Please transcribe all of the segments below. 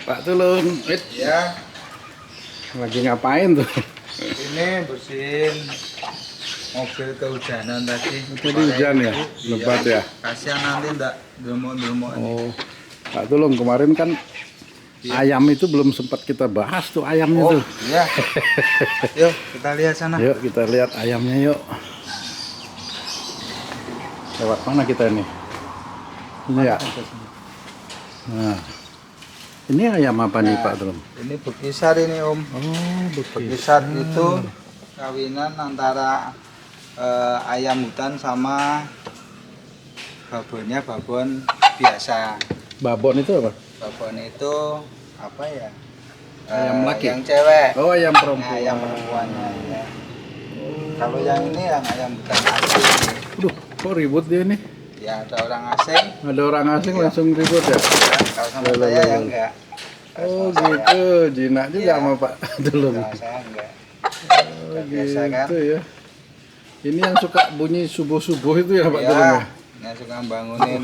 Pak Tulung, Ya, lagi ngapain tuh? ini bersihin mobil kehujanan tadi. Tadi hujan ya? Lebat ya? Kasihan nanti ndak delmo-delmo ini. Oh, Pak Tulung, kemarin kan ayam itu belum sempat kita bahas tuh ayamnya Oh, tuh. iya. Yuk, kita lihat sana. Yuk kita lihat ayamnya yuk. Lewat mana kita ini? Ini ya? Nah, ini ayam apa nih Pak Tulung? Ini bekisar ini Om. Oh, Bekisar itu kawinan antara ayam hutan sama babon biasa. Babon itu apa? Babon itu apa ya? Ayam laki? Yang cewek. Oh, ayam perempuan. Nah, ayam perempuannya ya. Kalau yang ini yang ayam hutan asli. Aduh, kok ribut dia nih? Ya ada orang asing. Ada orang asing Iya. langsung ribut ya? Kalau sama saya ya enggak. Oh gitu, jinak juga Iya. sama Pak Tulung. Kalau saya enggak. Oh Udah biasa kan? gitu ya. Ini yang suka bunyi subuh-subuh itu ya Pak Ya, Tulung ya? yang suka bangunin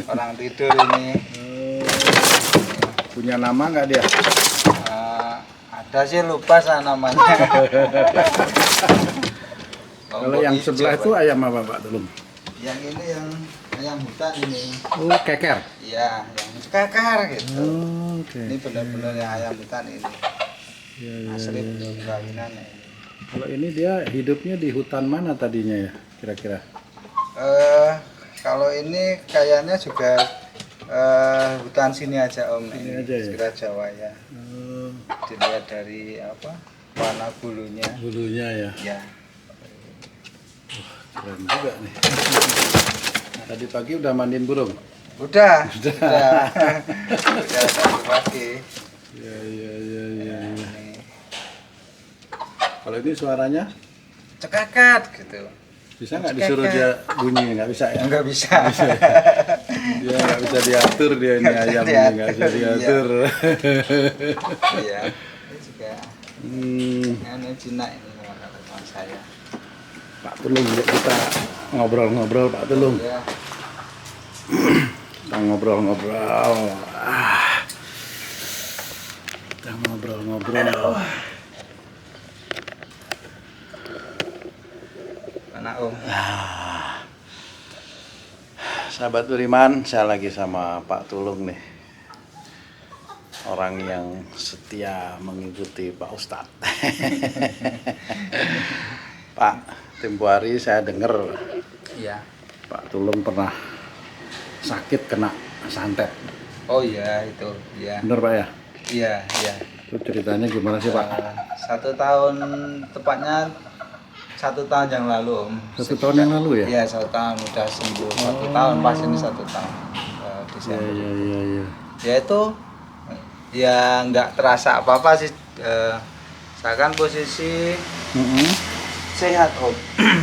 orang tidur ini. Punya nama nggak dia? Ada sih lupa saya namanya. Kalau yang sebelah itu ayam apa Pak Tulung? Yang ini yang ayam hutan ini. Oh keker. Iya, yang kekar gitu. Oh, oke. Ini benar-benar yang ayam hutan ini. Ya, ya, Asli ya. kawinannya ini. Kalau ini dia hidupnya di hutan mana tadinya ya kira-kira? Kalau ini kayaknya juga hutan sini aja Om. Sini aja ya? Sekitar Jawa ya. Oh, Dilihat dari apa? Warna bulunya. bulunya ya. Ya. Keren juga nih. Tadi pagi udah mandiin burung? Udah. Udah satu pagi. Ya, ya, ya, ya, ya. Ini Kalau ini suaranya cekakat gitu. bisa nggak disuruh dia bunyi? Nggak bisa ya? Enggak bisa. Dia nggak bisa diatur dia ini Nggak bisa ayam ini nggak bisa diatur, diatur. Iya. Ini juga ini jinak ini sama teman saya. Pak Tulung, yuk kita ngobrol-ngobrol Pak Tulung. Ya. Kita ngobrol-ngobrol. Kita ngobrol-ngobrol. Mana Om? Sahabat Beriman, saya lagi sama Pak Tulung nih. Orang yang setia mengikuti Pak Ustadz. Pak, tempo hari saya dengar Iya. Pak Tulung pernah sakit kena santet. Oh iya itu. Iya. Bener Pak ya? Iya, iya. Itu ceritanya gimana sih Pak? 1 tahun tepatnya 1 tahun yang lalu Om. 1 tahun yang lalu ya? Iya 1 tahun udah sembuh. 1 tahun pas ini 1 tahun. Iya, Desember. iya, iya, iya. Ya itu ya nggak terasa apa-apa sih. Saya kan posisi sehat Om.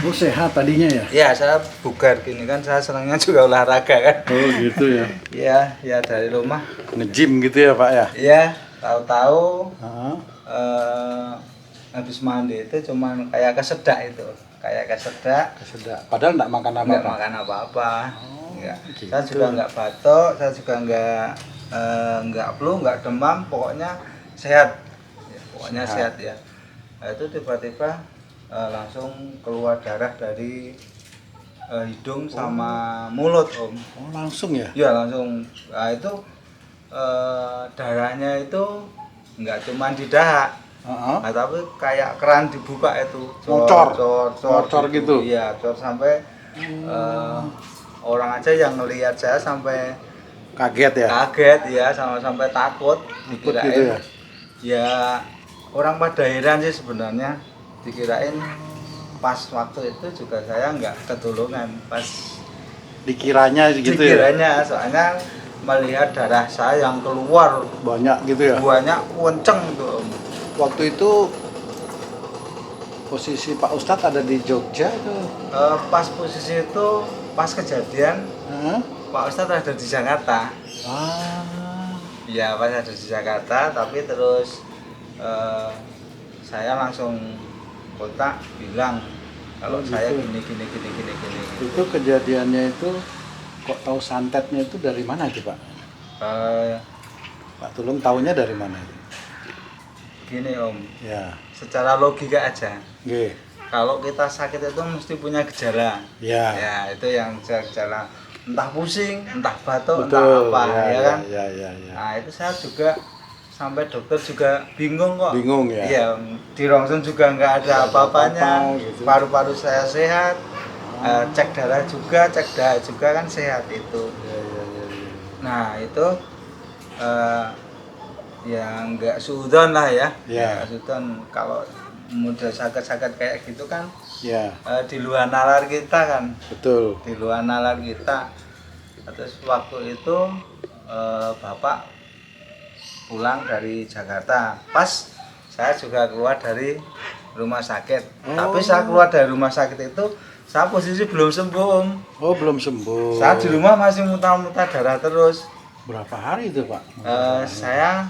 Oh sehat tadinya ya? Ya saya bugar gini kan, saya senangnya juga olahraga kan. Oh gitu ya? Iya, ya dari rumah. Nge-gym gitu ya Pak ya? Iya, tahu-tahu Heeh. habis mandi itu cuman kayak kesedak itu. Kayak kesedak. Kesedak. Padahal nggak makan Nggak apa-apa? makan apa-apa. Nggak. gitu. Saya juga nggak batuk, saya juga nggak flu, nggak demam, pokoknya sehat. Ya, pokoknya sehat ya. Nah, itu tiba-tiba langsung keluar darah dari hidung sama mulut Om. Oh langsung ya? Ya langsung. Nah itu darahnya itu nggak cuma di dahak. Heeh. Nah, tapi kayak keran dibuka itu, Ngocor. cor gitu? Iya, cor sampai orang aja yang ngelihat saya sampai Kaget ya? kaget ya, sampai takut, Ikut dikirain. gitu ya? Ya orang pada heran sih sebenarnya, dikirain pas waktu itu juga saya nggak ketulungan, pas Dikiranya gitu ya? dikiranya soalnya melihat darah saya yang keluar Banyak gitu ya? banyak kenceng tuh Om. Waktu itu posisi Pak Ustadz ada di Jogja tuh. Pas posisi itu pas kejadian Heeh. Pak Ustadz ada di Jakarta. Ah. Iya pas ada di Jakarta, tapi terus saya langsung kontak bilang kalau Oh, saya gitu. gini. Itu kejadiannya itu kok tahu santetnya itu dari mana itu Pak? Eh, Pak Tulung tahunya dari mana itu? Gini Om, Ya. secara logika aja. Nggih. Kalau kita sakit itu mesti punya gejala. Ya. Ya, itu yang gejala entah pusing, entah batuk, Betul. entah apa, ya kan? Ya. Nah, itu saya juga sampai dokter juga bingung kok. Bingung ya. Iya, di rongsen juga nggak ada apa-apanya. apa-apa gitu. Paru-paru saya sehat. Cek darah juga kan sehat itu. Ya. Nah, itu ya nggak suudon lah ya. Ya. Nggak suudon. Kalau mudah sakit-sakit kayak gitu kan Ya. di luar nalar kita kan. Betul. Di luar nalar kita. Terus waktu itu bapak pulang dari Jakarta, pas saya juga keluar dari rumah sakit. Tapi saya keluar dari rumah sakit itu saya posisi belum sembuh Om. Oh, belum sembuh. Saya di rumah masih muntah-muntah darah terus. Berapa hari itu, Pak? Saya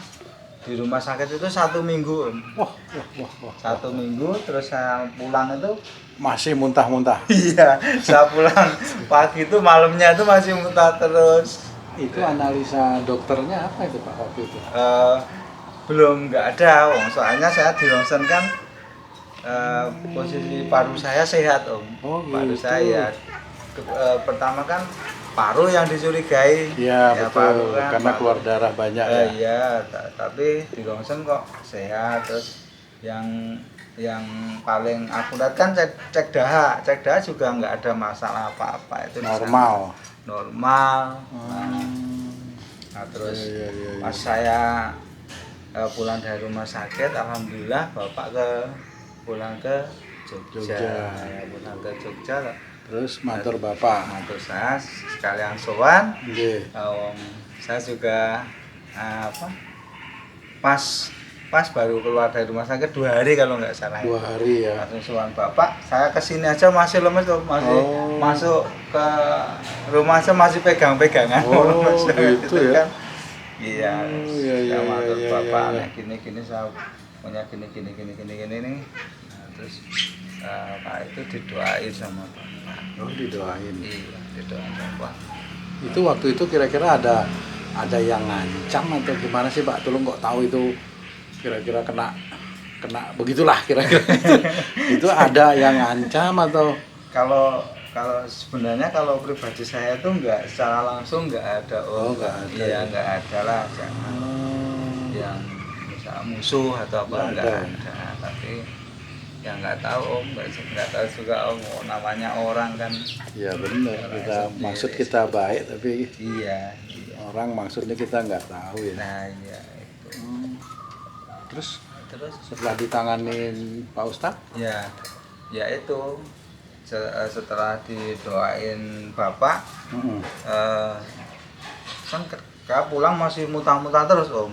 di rumah sakit itu 1 minggu Om. Wah. 1 minggu, terus saya pulang itu Masih muntah-muntah. iya, saya pulang pagi itu, malamnya itu masih muntah terus. Itu analisa dokternya apa itu, Pak, waktu itu? Belum, nggak ada Om. Soalnya saya di rongsen kan posisi paru saya sehat Om. Oh, Paru gitu. saya pertama kan paru yang dicurigai. Iya, Ya, betul. paru kan, Karena paru. keluar darah banyak ya. Iya, tapi di rongsen kok sehat. Terus yang paling akurat kan cek dahak juga nggak ada masalah apa-apa, itu di sana. Normal. Nah, terus Iya. pas saya pulang dari rumah sakit, alhamdulillah bapak pulang ke Jogja. Ya, pulang ke Jogja. Terus matur Bapak. Matur saya sekalian sowan. Nggih. Saya juga pas baru keluar dari rumah sakit 2 hari kalau nggak salah. 2 hari ya. Langsung sowan bapak. Saya kesini aja masih lemes tuh, masih masuk ke rumah saya masih pegang-pegangan. Oh, gitu ya. Kan. Iya. Iya. Matur bapak, nek gini saya punya gini nih. Nah, terus Pak itu didoain sama bapak. Oh, didoain. Iya, didoain bapak. Itu waktu itu kira-kira ada yang ngancam atau gimana sih, Pak Tulung, kok tahu itu kira-kira kena begitulah kira-kira. Itu ada yang ngancam atau? Kalau sebenarnya kalau pribadi saya itu nggak secara langsung nggak ada. Nggak ada. Iya, nggak ada lah, jangan yang misal musuh atau apa, nggak ada. Tapi yang nggak tahu nggak tahu juga namanya orang kan. Iya benar, maksud kita baik tapi Iya. orang maksudnya kita nggak tahu ya. Nah, iya itu. Terus Terus setelah ditanganin Pak Ustadz? ya itu setelah didoain bapak, kan pulang masih muntah-muntah terus Om.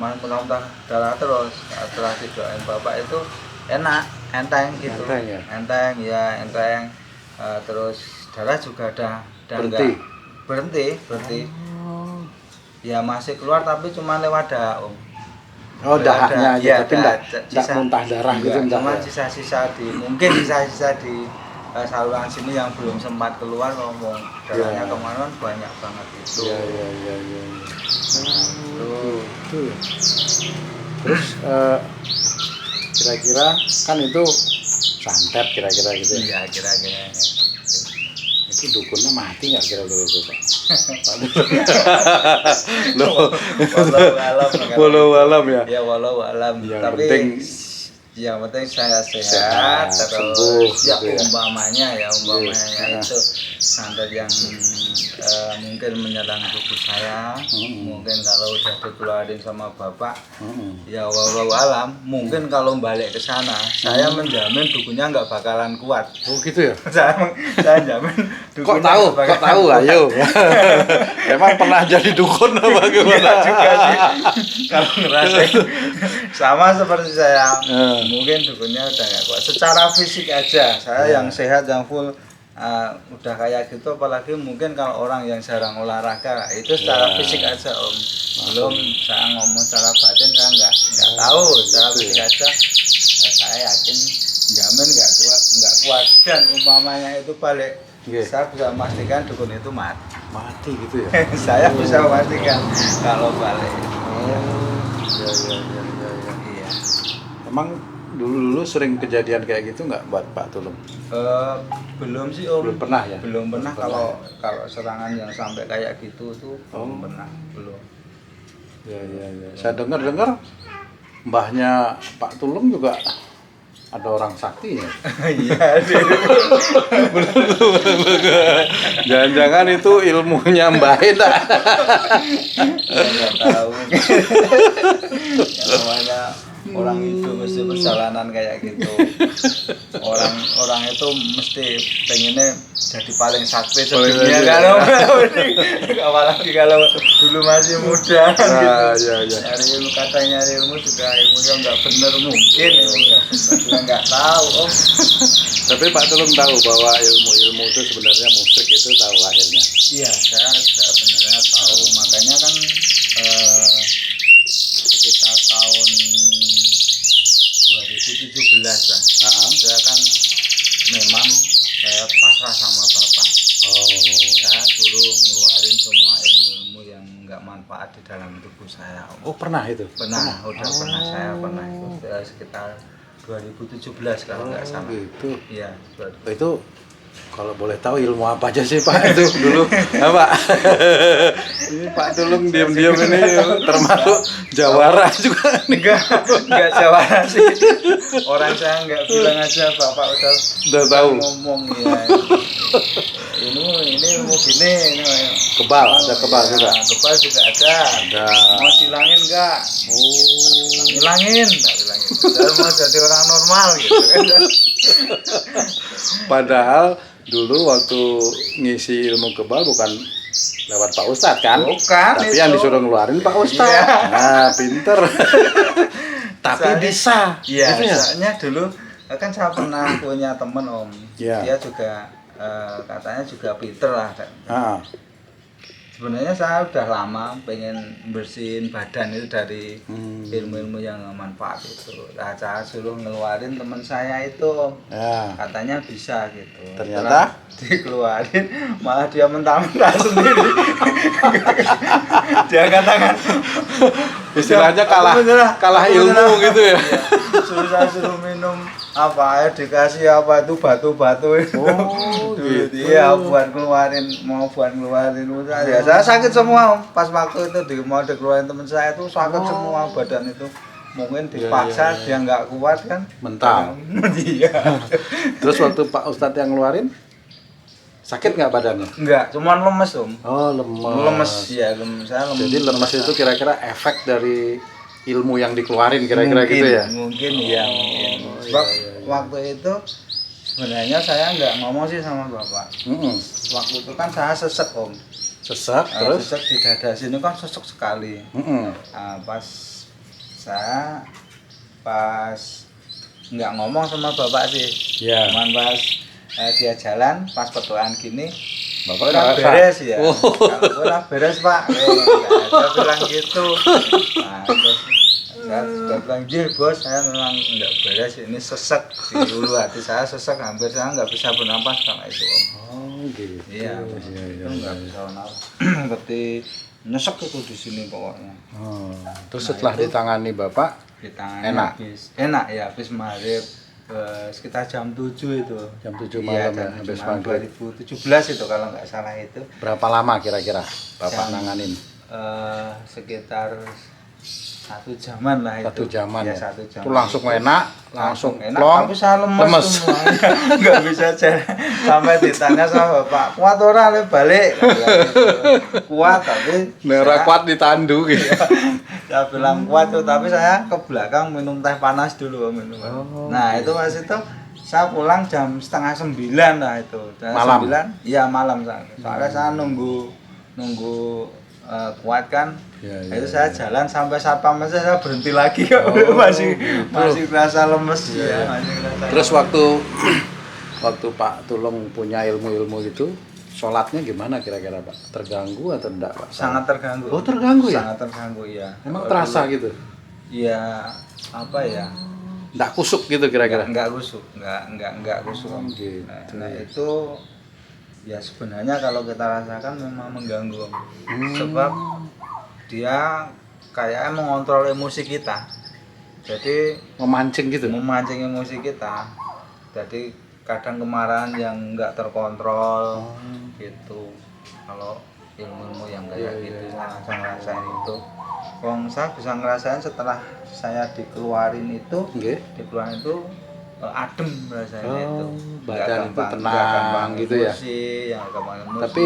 Masih muntah-muntah darah terus. Setelah didoain bapak itu enteng gitu. Enteng ya. Terus darah juga udah berhenti. Ya masih keluar tapi cuma lewat dahak Om. Dahaknya aja, ya, tapi enggak muntah darah gitu. Cuma sisa-sisa di saluran sini yang belum sempat keluar, ngomong darahnya kemarin banyak banget itu. Iya. Terus kira-kira kan itu santet kira-kira gitu ya? Iya, kira-kira. Itu dukunnya mati nggak kira-kira itu, Pak? Walau alam ya. Ya walau alam. Tapi yang penting saya sehat terus sembuh, ya gitu ya. umpamanya itu santet yang mungkin menyerang tubuh saya. Mungkin kalau udah dikeluarin sama bapak, ya walau alam, mungkin kalau balik ke sana saya menjamin dukunnya nggak bakalan kuat. Oh gitu ya? saya jamin Kok tahu ayo. Emang pernah jadi dukun apa gimana? Juga sih. Kalau ngerasain sama seperti saya, mungkin dukunnya udah nggak kuat. Secara fisik aja, saya yang sehat, yang full udah kayak gitu. Apalagi mungkin kalau orang yang jarang olahraga, itu secara fisik aja Om. Belum saya ngomong secara batin, saya nggak tahu. Secara fisik aja, saya yakin jamin nggak kuat. Dan umpamanya itu balik, saya bisa memastikan dukun itu mati gitu ya? saya bisa memastikan kalau balik Oh, ya, ya, ya, ya, ya. Iya. Emang dulu sering kejadian kayak gitu nggak buat Pak Tulung? Belum sih Om. Belum pernah ya? Belum pernah Belum pernah. kalau serangan yang sampai kayak gitu tuh belum Oh. pernah. Belum. Ya, ya, ya. Saya dengar mbahnya Pak Tulung juga ada orang sakti ya. Iya. Jangan-jangan itu ilmunya Mbah Eda. Nggak tahu. Yang namanya orang itu mesti perjalanan kayak gitu. Orang itu mesti pengennya jadi paling sakti Paling sedunia sakti, kan. Apalagi kalau dulu masih muda Nah, gitu. ya, ya. Nyari ilmu, katanya nyari ilmu juga ilmunya nggak bener mungkin, nggak bener juga nggak tahu Om. Tapi Pak Tulung tahu bahwa ilmu itu sebenarnya musrik itu tahu akhirnya. Iya, saya benernya tahu. Makanya kan sekitar tahun 2017 lah. Saya kan memang saya pasrah sama Bapak. Oh. Saya suruh ngeluarin semua ilmu-ilmu yang nggak manfaat di dalam tubuh saya. Oh, pernah itu? Pernah, pernah saya pernah itu sekitar 2017 kalau nggak salah. Gitu. Iya, Itu kalau boleh tahu ilmu apa aja sih Pak itu dulu? Nah, Pak. Ini Pak Tulung diam-diam ini termasuk jawara juga. enggak jawara sih. Orang saya nggak bilang aja Bapak Udah tahu. ngomong ya. Ini ilmu gini, ini Kebal, ada kebal ya, juga. Kebal juga ada. Ada. Mau hilangin enggak? Oh. Hilangin, enggak hilangin. Saya mau jadi orang normal gitu kan. Padahal dulu waktu ngisi ilmu kebal bukan lewat Pak Ustadz kan? Bukan, Tapi itu. yang disuruh ngeluarin Pak Ustadz. Iya. Nah, pinter. Tapi Soalnya- bisa. Iya, Gitu ya? soalnya dulu kan saya pernah punya temen Om. Iya. Dia juga katanya juga pinter lah. Ah, Sebenarnya saya udah lama pengen bersihin badan itu dari ilmu-ilmu yang nggak manfaat itu. Nah, saya suruh ngeluarin teman saya itu Om. ya. Katanya bisa gitu. Ternyata? Setelah dikeluarin malah dia mentah-mentah sendiri. Dia katakan Istilahnya kalah Beneran. ilmu gitu ya. Iya. Suruh minum apa air dikasih apa itu batu-batu itu. Oh, gitu. Iya, buat ngeluarin ya saya sakit semua Om. Pas waktu itu mau dikeluarin teman saya itu sakit semua badan itu. Mungkin dipaksa Iya. dia nggak kuat kan. Mental. Iya. Terus waktu Pak Ustadz yang ngeluarin, sakit nggak badannya? Enggak, cuman lemes Om. Oh, lemes. Lemes ya, saya lemes. Jadi lemes itu kira-kira efek dari ilmu yang dikeluarin kira-kira gitu ya? Mungkin ya, mungkin. iya, Sebab waktu itu sebenarnya saya nggak ngomong sih sama Bapak. Waktu itu kan saya sesek Om. Sesek terus? Sesek di dada sini kan sesek sekali. Pas saya nggak ngomong sama Bapak sih. Ya. Cuman pas dia jalan, pas berdoaan gini, Bapak kurang ngerasa? beres ya. Oh. Kalau kurang beres Pak, saya bilang gitu. Nah, terus saya bilang, bos, saya memang nggak beres, ini sesek di hulu hati saya sesek, hampir saya nggak bisa bernapas karena itu Om. Oh, gitu. Iya, iya, itu nggak bisa bernapas. Seperti nyesek itu di sini pokoknya. Oh, terus Nah, setelah itu- ditangani Bapak, Di tangan Enak? enak ya, habis maghrib sekitar jam 7 itu. jam 7 Iya, malam ya, jam habis 7 malam maghrib. 2017 itu kalau nggak salah itu. Berapa lama kira-kira Bapak Jam- nanganin? Sekitar 1 jaman lah itu. Satu jaman ya, ya? 1 jam. Itu langsung enak, langsung enak, plong, tapi saya lemes, lemes. semuanya. Nggak bisa jalan. Sampai ditanya sama Bapak, kuat orang balik. Saya bilang gitu. Kuat tapi Merah saya- kuat ditandu gitu. saya bilang kuat tuh, tapi saya ke belakang minum teh panas dulu minum. Nah itu pas itu saya pulang jam 8:30 lah itu. Jam Malam? 9, iya malam soalnya saya nunggu kuat kan. Ya, Nah, ya, itu saya jalan sampai satpam aja saya berhenti lagi Oh, masih gitu. masih kerasa lemes Ya, ya. masih kerasa Terus lemes. waktu Pak Tulung punya ilmu-ilmu itu, sholatnya gimana kira-kira Pak? Terganggu atau enggak Pak? sangat terganggu. Oh, terganggu ya? Sangat terganggu ya. Emang Kalau terasa dulu- gitu? Iya, apa ya? Enggak kusuk gitu kira-kira? Enggak kusuk, enggak kusuk. Oh, gitu. Nah, itu ya sebenarnya kalau kita rasakan memang mengganggu Om. Sebab dia kayaknya mengontrol emosi kita. Jadi Memancing gitu. memancing emosi kita. Jadi kadang kemarahan yang nggak terkontrol gitu. Kalau ilmu yang kayak gitu saya langsung ngerasain itu. Wong saya bisa ngerasain setelah saya dikeluarin itu, Nggih. dikeluarin itu adem rasanya itu. Badan itu nggak tenang gampang gitu ya. emosi, yang gampang emosi. Tapi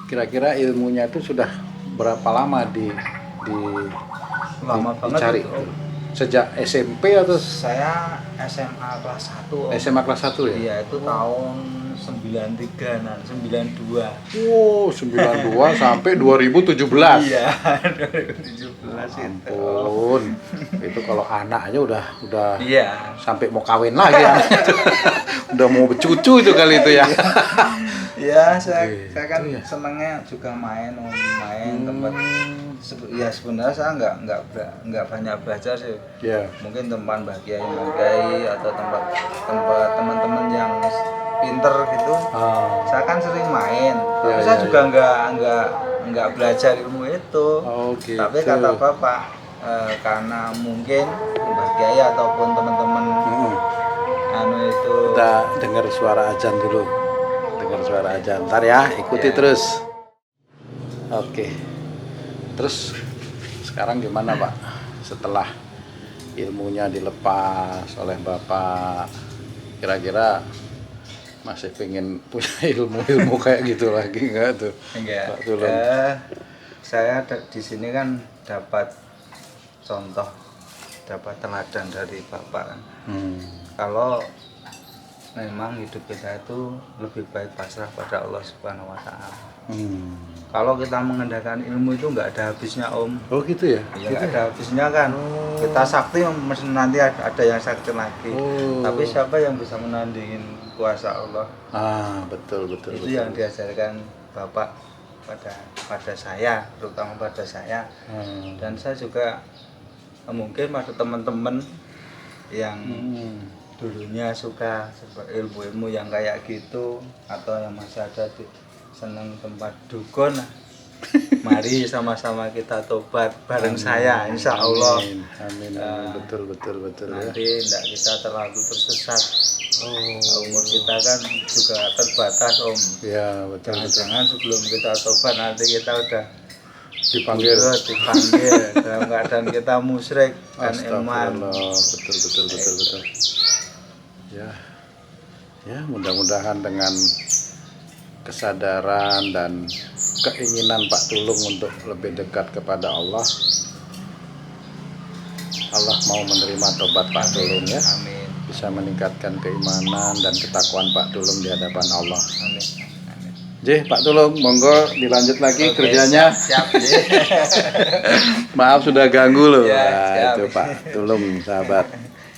kira-kira ilmunya itu sudah berapa lama lama banget dicari? itu. Sejak SMP atau Saya SMA kelas 1. SMA kelas 1 ya? Iya, itu tahun 93-an, 92. Wow, 92 sampai 2017. Iya, 2017 itu. Ampun. Itu kalau anak aja udah Iya. sampai mau kawin lagi ya. Udah mau bercucu itu kali itu ya. Iya, saya Oke, kan itu ya. senangnya juga main tempat. Ya sebenarnya saya nggak banyak belajar sih. Ya. Mungkin tempat bahagia atau tempat teman-teman yang pinter gitu. Saya kan sering main, tapi Ya, saya ya, juga nggak belajar ilmu itu. Oh, gitu. Tapi kata bapak, karena mungkin Mbah Kiai ataupun teman-teman anu itu. Kita dengar suara azan dulu. Dengar suara azan. Ntar ya, ikuti Ya. terus. Oke. Terus sekarang gimana Pak? Setelah ilmunya dilepas oleh Bapak, kira-kira masih pengen punya ilmu-ilmu kayak gitu lagi nggak tuh? Enggak. Pak Tulung? Saya di sini kan dapat contoh, dapat teladan dari bapak kan. Kalau memang hidup kita itu lebih baik pasrah pada Allah Subhanahu Wa Taala. Kalau kita mengandalkan ilmu itu nggak ada habisnya Om. Oh gitu ya? Ya nggak ada habisnya kan. Kita sakti mesti nanti ada yang sakti lagi. Tapi siapa yang bisa menandingin kuasa Allah? Betul. Itu yang diajarkan Bapak pada saya, terutama pada saya. Dan saya juga mungkin pada teman-teman yang dulunya suka ilmu-ilmu yang kayak gitu atau yang masih ada di senang tempat dukun, mari sama-sama kita tobat bareng saya, insya Allah. Amin. Betul Nanti ya. tidak kita terlalu tersesat. Umur kita kan juga terbatas Om. Ya betul. Jangan sebelum kita tobat nanti kita udah Dipanggil. dalam keadaan kita musyrik dan iman. Astagfirullah. Betul. Ya mudah-mudahan dengan kesadaran dan keinginan Pak Tulung untuk lebih dekat kepada Allah mau menerima tobat Pak Tulung ya. Amin. Bisa meningkatkan keimanan dan ketakwaan Pak Tulung di hadapan Allah. Amin. Jih, Pak Tulung, monggo dilanjut lagi kerjanya. Siap. Maaf sudah ganggu loh. Ya, Nah, siap. itu Pak Tulung, sahabat.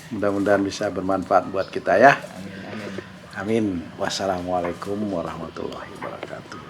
Mudah-mudahan bisa bermanfaat buat kita ya. Amin. Amin. Wassalamualaikum warahmatullahi wabarakatuh.